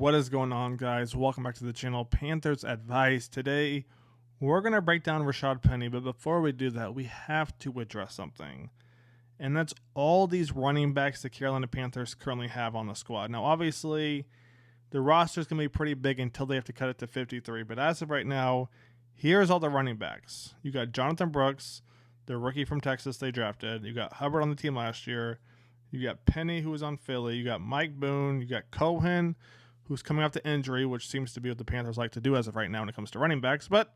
What is going on, guys? Welcome back to the channel, Panthers Advice. Today, we're going to break down Rashaad Penny, but before we do that, we have to address something. And that's all these running backs the Carolina Panthers currently have on the squad. Now, obviously, the roster is going to be pretty big until they have to cut it to 53. But as of right now, here's all the running backs. You got Jonathan Brooks, the rookie from Texas they drafted. You got Hubbard on the team last year. You got Penny, who was on Philly. You got Mike Boone. You got Cohen, who's coming off the injury, which seems to be what the Panthers like to do as of right now when it comes to running backs. But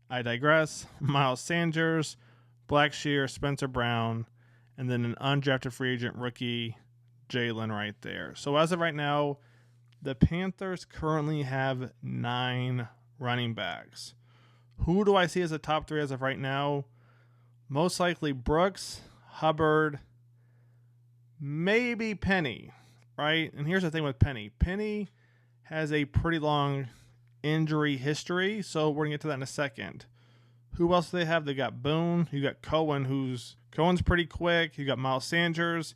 I digress. Miles Sanders, Blackshear, Spencer Brown, and then an undrafted free agent rookie, Jalen, right there. So as of right now, the Panthers currently have 9 running backs. Who do I see as the top 3 as of right now? Most likely Brooks, Hubbard, maybe Penny, right? And here's the thing with Penny. Penny has a pretty long injury history, so we're going to get to that in a second. Who else do they have? They got Boone. You got Cohen, Cohen's pretty quick. You got Miles Sanders.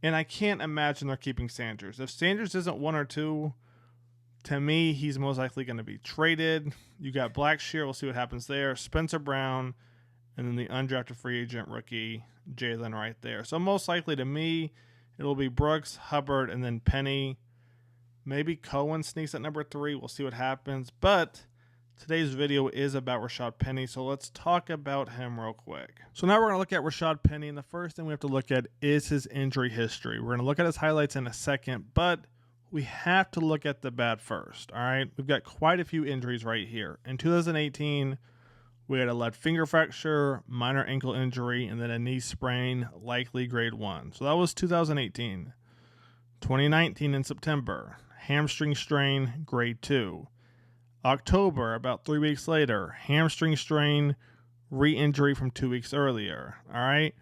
And I can't imagine they're keeping Sanders. If Sanders isn't 1 or 2, to me, he's most likely going to be traded. You got Blackshear. We'll see what happens there. Spencer Brown. And then the undrafted free agent rookie, Jalen, right there. So most likely to me, it'll be Brooks, Hubbard, and then Penny. Maybe Cohen sneaks at number 3. We'll see what happens. But today's video is about Rashaad Penny, so let's talk about him real quick. So now we're going to look at Rashaad Penny, and the first thing we have to look at is his injury history. We're going to look at his highlights in a second, but we have to look at the bad first, all right? We've got quite a few injuries right here. In 2018, we had a left finger fracture, minor ankle injury, and then a knee sprain, likely grade 1. So that was 2018. 2019 in September, hamstring strain, grade 2. October, about 3 weeks later, hamstring strain, re-injury from 2 weeks earlier. All right.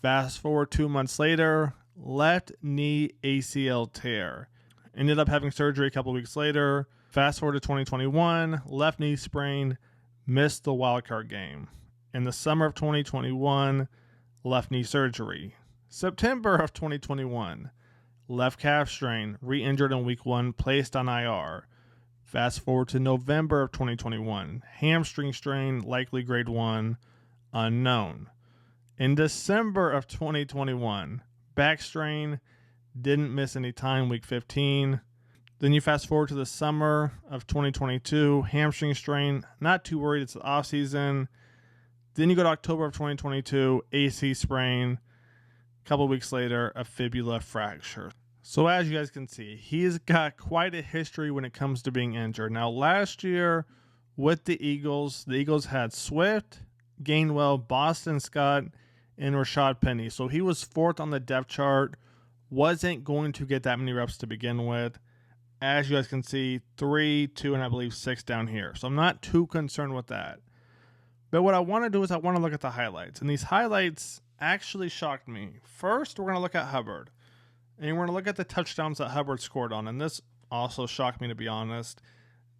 Fast forward 2 months later, left knee ACL tear. Ended up having surgery a couple weeks later. Fast forward to 2021, left knee sprain, missed the wildcard game. In the summer of 2021, left knee surgery. September of 2021, left calf strain, re-injured in week 1, placed on IR. Fast forward to November of 2021, hamstring strain, likely grade 1, unknown. In December of 2021, back strain, didn't miss any time, week 15. Then you fast forward to the summer of 2022, hamstring strain, not too worried, it's the off season. Then you go to October of 2022, AC sprain. A couple weeks later, a fibula fracture. So as you guys can see, he's got quite a history when it comes to being injured. Now last year with the Eagles had Swift, Gainwell, Boston Scott, and Rashaad Penny. So he was 4th on the depth chart, wasn't going to get that many reps to begin with. As you guys can see, 3, 2, and I believe 6 down here. So I'm not too concerned with that. But what I want to do is I want to look at the highlights. And these highlights actually shocked me. First, we're going to look at Hubbard. And we're going to look at the touchdowns that Hubbard scored on. And this also shocked me, to be honest.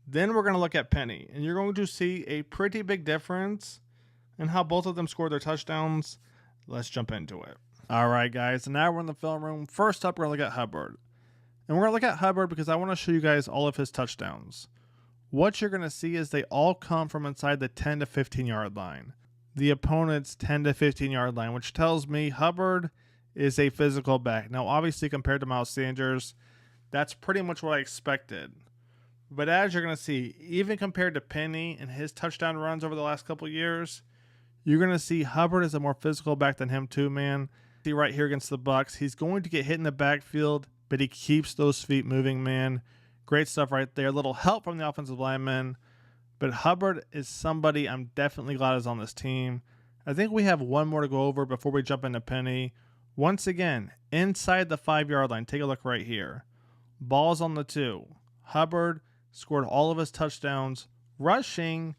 Then we're going to look at Penny. And you're going to see a pretty big difference in how both of them scored their touchdowns. Let's jump into it. All right, guys. Now we're in the film room. First up, we're going to look at Hubbard. And we're going to look at Hubbard because I want to show you guys all of his touchdowns. What you're going to see is they all come from inside the 10 to 15 yard line. The opponent's 10 to 15 yard line, which tells me Hubbard is a physical back. Now, obviously, compared to Miles Sanders, that's pretty much what I expected. But as you're going to see, even compared to Penny and his touchdown runs over the last couple years, you're going to see Hubbard is a more physical back than him too, man. See right here against the Bucs, he's going to get hit in the backfield, but he keeps those feet moving, man. Great stuff right there. A little help from the offensive lineman. But Hubbard is somebody I'm definitely glad is on this team. I think we have one more to go over before we jump into Penny. Once again, inside the 5 yard line. Take a look right here. Balls on the 2. Hubbard scored all of his touchdowns rushing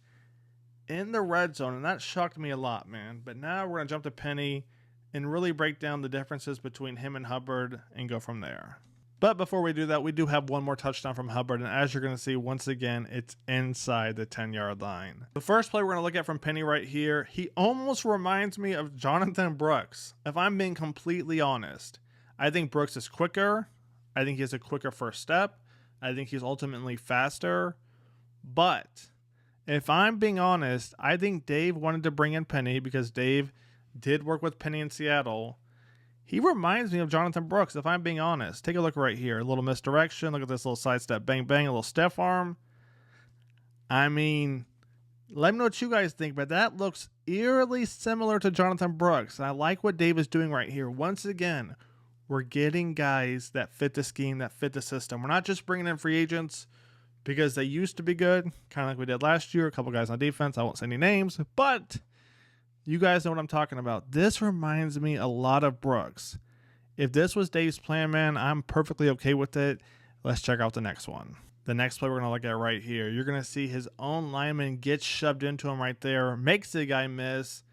in the red zone. And that shocked me a lot, man. But now we're going to jump to Penny and really break down the differences between him and Hubbard and go from there. But before we do that, we do have one more touchdown from Hubbard. And as you're going to see, once again, it's inside the 10 yard line. The first play we're going to look at from Penny right here, he almost reminds me of Jonathan Brooks. If I'm being completely honest, I think Brooks is quicker. I think he has a quicker first step. I think he's ultimately faster. But if I'm being honest, I think Dave wanted to bring in Penny because Dave did work with Penny in Seattle. He reminds me of Jonathan Brooks, if I'm being honest. Take a look right here. A little misdirection. Look at this little sidestep. Bang, bang. A little stiff arm. I mean, let me know what you guys think, but that looks eerily similar to Jonathan Brooks. And I like what Dave is doing right here. Once again, we're getting guys that fit the scheme, that fit the system. We're not just bringing in free agents because they used to be good, kind of like we did last year. A couple guys on defense. I won't say any names, but you guys know what I'm talking about. This reminds me a lot of Brooks. If this was Dave's plan, man, I'm perfectly okay with it. Let's check out the next one. The next play we're going to look at right here. You're going to see his own lineman get shoved into him right there, makes the guy miss,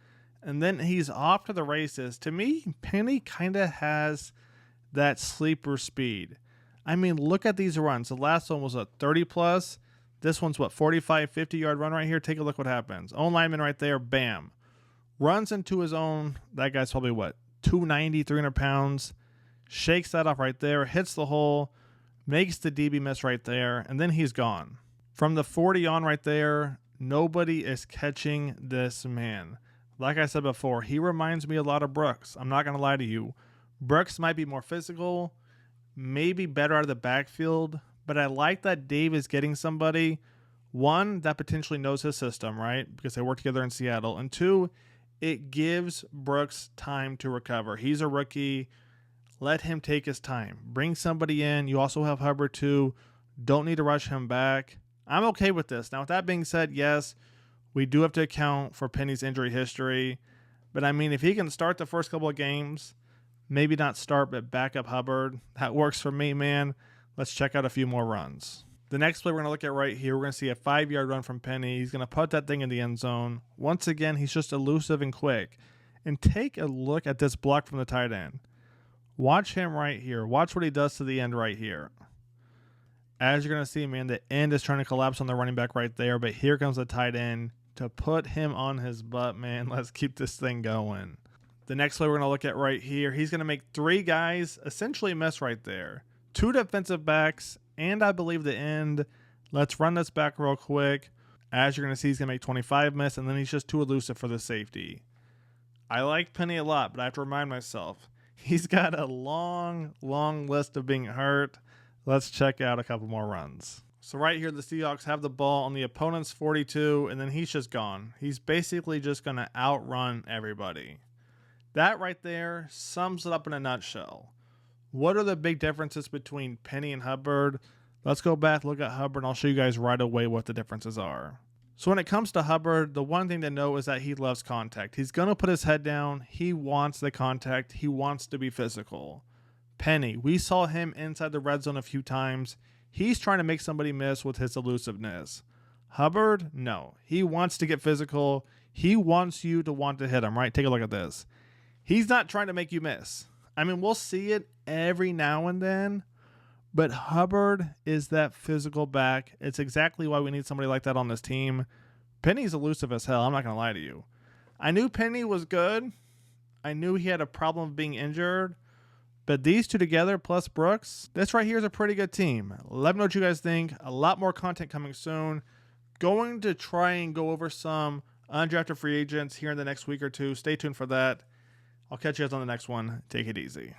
and then he's off to the races. To me, Penny kind of has that sleeper speed. I mean, look at these runs. The last one was a 30-plus. This one's, 45, 50-yard run right here. Take a look what happens. Own lineman right there, bam. Runs into his own, that guy's probably 290, 300 pounds. Shakes that off right there, hits the hole, makes the DB miss right there, and then he's gone. From the 40 on right there, nobody is catching this man. Like I said before, he reminds me a lot of Brooks. I'm not going to lie to you. Brooks might be more physical, maybe better out of the backfield, but I like that Dave is getting somebody, one, that potentially knows his system, right? Because they work together in Seattle, and two, it gives Brooks time to recover. He's a rookie. Let him take his time. Bring somebody in. You also have Hubbard too. Don't need to rush him back. I'm okay with this. Now, with that being said, yes, we do have to account for Penny's injury history. But, I mean, if he can start the first couple of games, maybe not start, but back up Hubbard, that works for me, man. Let's check out a few more runs. The next play we're going to look at right here, we're going to see a 5-yard run from Penny. He's going to put that thing in the end zone. Once again, he's just elusive and quick. And take a look at this block from the tight end. Watch him right here. Watch what he does to the end right here. As you're going to see, man, the end is trying to collapse on the running back right there, but here comes the tight end to put him on his butt, man. Let's keep this thing going. The next play we're going to look at right here, he's going to make 3 guys essentially miss right there. 2 defensive backs, and I believe the end. Let's run this back real quick. As you're going to see, he's going to make 25 miss, and then he's just too elusive for the safety. I like Penny a lot, but I have to remind myself, he's got a long, long list of being hurt. Let's check out a couple more runs. So right here, the Seahawks have the ball on the opponent's 42, and then he's just gone. He's basically just going to outrun everybody. That right there sums it up in a nutshell. What are the big differences between Penny and Hubbard? Let's go back, look at Hubbard, and I'll show you guys right away what the differences are. So when it comes to Hubbard, the one thing to know is that he loves contact. He's going to put his head down. He wants the contact. He wants to be physical. Penny, we saw him inside the red zone a few times. He's trying to make somebody miss with his elusiveness. Hubbard, no. He wants to get physical. He wants you to want to hit him, right? Take a look at this. He's not trying to make you miss. I mean, we'll see it every now and then, but Hubbard is that physical back. It's exactly why we need somebody like that on this team. Penny's elusive as hell. I'm not going to lie to you. I knew Penny was good. I knew he had a problem of being injured. But these two together, plus Brooks, this right here is a pretty good team. Let me know what you guys think. A lot more content coming soon. Going to try and go over some undrafted free agents here in the next week or two. Stay tuned for that. I'll catch you guys on the next one. Take it easy.